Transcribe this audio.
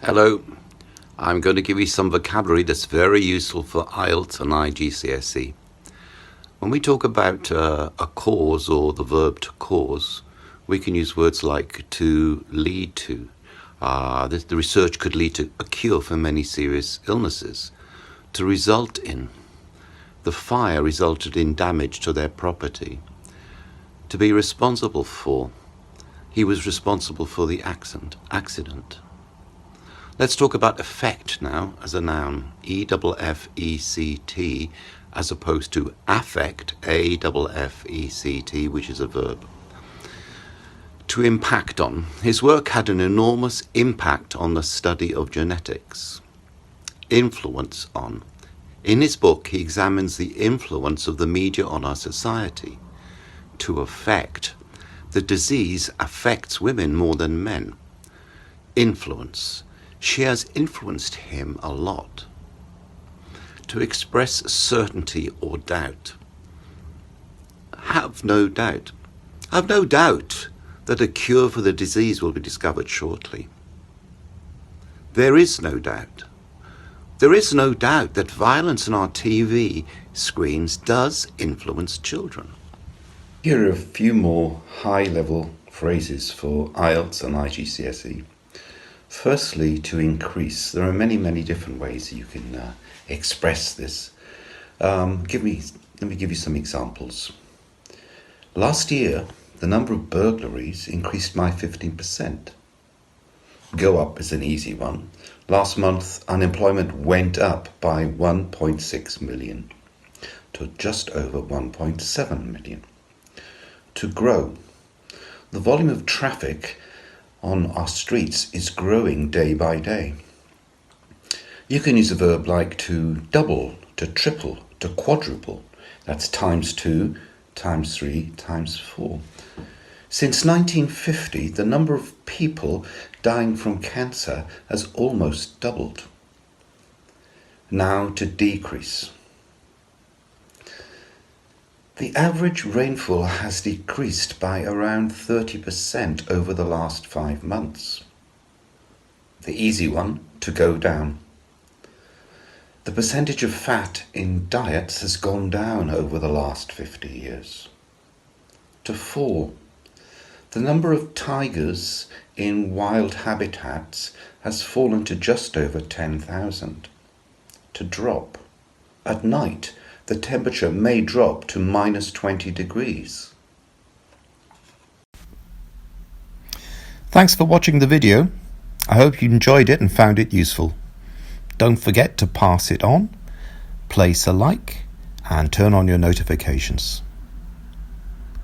Hello, I'm going to give you some vocabulary that's very useful for IELTS and IGCSE. When we talk about a cause or the verb to cause, we can use words like to lead to. The research could lead to a cure for many serious illnesses. To result in. The fire resulted in damage to their property. To be responsible for. He was responsible for the accident. Let's talk about effect now as a noun, E-F-F-E-C-T, as opposed to affect, A-F-F-E-C-T, which is a verb. To impact on. His work had an enormous impact on the study of genetics. Influence on. In his book, he examines the influence of the media on our society. To affect. The disease affects women more than men. Influence. She has influenced him a lot. To express certainty or doubt. Have no doubt. Have no doubt that a cure for the disease will be discovered shortly. There is no doubt. There is no doubt that violence on our TV screens does influence children. Here are a few more high-level phrases for IELTS and IGCSE. Firstly, to increase. There are many different ways you can express this. Let me give you some examples. Last year, the number of burglaries increased by 15%. Go up is an easy one. Last month, unemployment went up by 1.6 million to just over 1.7 million. To grow. The volume of traffic on our streets is growing day by day. You can use a verb like to double, to triple, to quadruple. That's times 2, times 3, times 4. Since 1950, the number of people dying from cancer has almost doubled. Now to decrease. The average rainfall has decreased by around 30% over the last 5 months. The easy one, to go down. The percentage of fat in diets has gone down over the last 50 years. To fall. The number of tigers in wild habitats has fallen to just over 10,000. To drop. At night, the temperature may drop to minus 20 degrees. Thanks for watching the video. I hope you enjoyed it and found it useful. Don't forget to pass it on, place a like, and turn on your notifications.